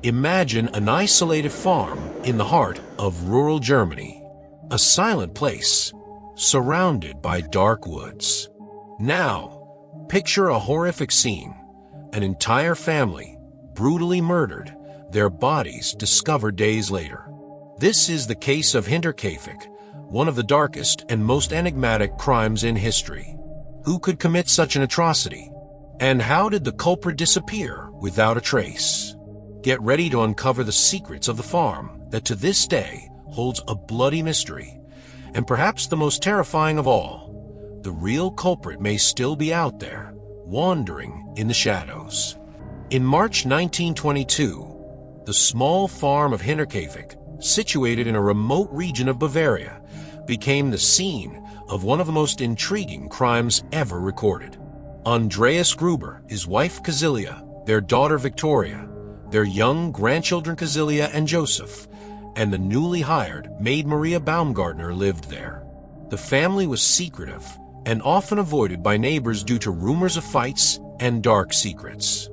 Imagine an isolated farm in the heart of rural Germany, a silent place surrounded by dark woods. Now, picture a horrific scene, an entire family brutally murdered, their bodies discovered days later. This is the case of Hinterkaifeck, one of the darkest and most enigmatic crimes in history. Who could commit such an atrocity? And how did the culprit disappear without a trace? Get ready to uncover the secrets of the farm that to this day holds a bloody mystery. And perhaps the most terrifying of all, the real culprit may still be out there, wandering in the shadows. In March 1922, the small farm of Hinterkaifeck, situated in a remote region of Bavaria, became the scene of one of the most intriguing crimes ever recorded. Andreas Gruber, his wife Casilia, their daughter Victoria, their young grandchildren Casilia and Joseph, and the newly hired maid Maria Baumgartner lived there. The family was secretive and often avoided by neighbors due to rumors of fights and dark secrets.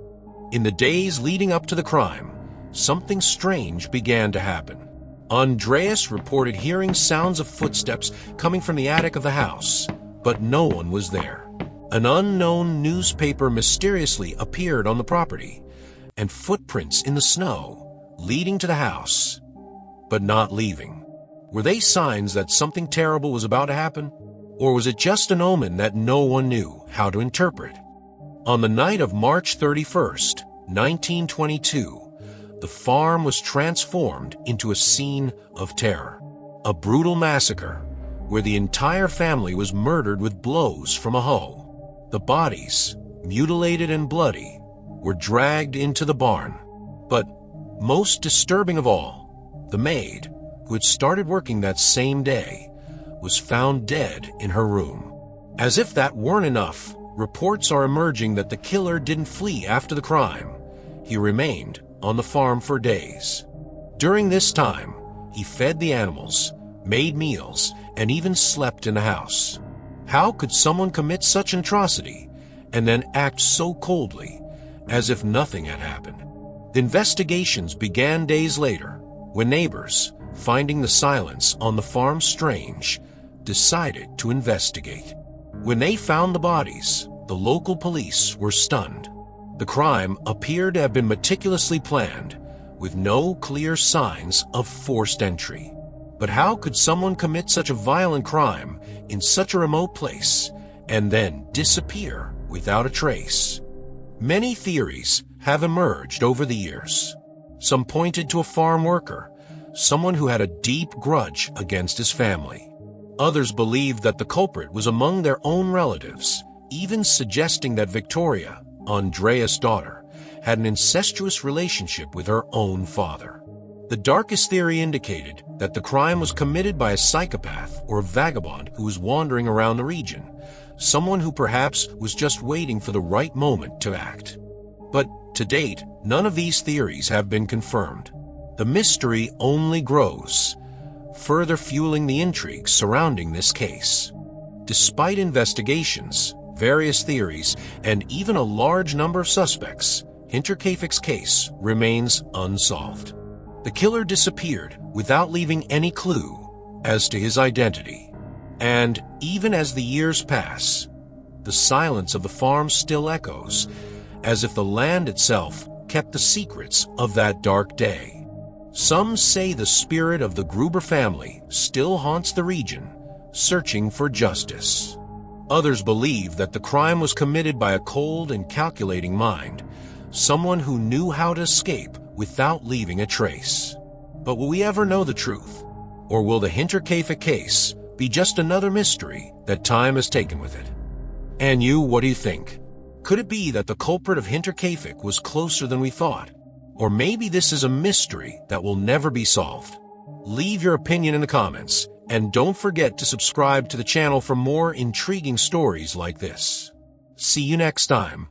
In the days leading up to the crime, something strange began to happen. Andreas reported hearing sounds of footsteps coming from the attic of the house, but no one was there. An unknown newspaper mysteriously appeared on the property, and footprints in the snow leading to the house, but not leaving. Were they signs that something terrible was about to happen? Or was it just an omen that no one knew how to interpret? On the night of March 31st, 1922, the farm was transformed into a scene of terror. A brutal massacre where the entire family was murdered with blows from a hoe. The bodies, mutilated and bloody, were dragged into the barn. But most disturbing of all, the maid, who had started working that same day, was found dead in her room. As if that weren't enough, reports are emerging that the killer didn't flee after the crime. He remained on the farm for days. During this time, he fed the animals, made meals, and even slept in the house. How could someone commit such an atrocity and then act so coldly, as if nothing had happened? The investigations began days later, when neighbors, finding the silence on the farm strange, decided to investigate. When they found the bodies, the local police were stunned. The crime appeared to have been meticulously planned, with no clear signs of forced entry. But how could someone commit such a violent crime in such a remote place and then disappear without a trace? Many theories have emerged over the years. Some pointed to a farm worker, someone who had a deep grudge against his family. Others believed that the culprit was among their own relatives, even suggesting that Victoria, Andreas' daughter, had an incestuous relationship with her own father. The darkest theory indicated that the crime was committed by a psychopath or a vagabond who was wandering around the region, someone who perhaps was just waiting for the right moment to act. But to date, none of these theories have been confirmed. The mystery only grows, further fueling the intrigue surrounding this case. Despite investigations, various theories, and even a large number of suspects, Hinterkaifeck's case remains unsolved. The killer disappeared without leaving any clue as to his identity. And even as the years pass, the silence of the farm still echoes, as if the land itself kept the secrets of that dark day. Some say the spirit of the Gruber family still haunts the region, searching for justice. Others believe that the crime was committed by a cold and calculating mind, someone who knew how to escape without leaving a trace. But will we ever know the truth? Or will the Hinterkaifeck case be just another mystery that time has taken with it? And you, what do you think? Could it be that the culprit of Hinterkaifeck was closer than we thought? Or maybe this is a mystery that will never be solved? Leave your opinion in the comments, and don't forget to subscribe to the channel for more intriguing stories like this. See you next time.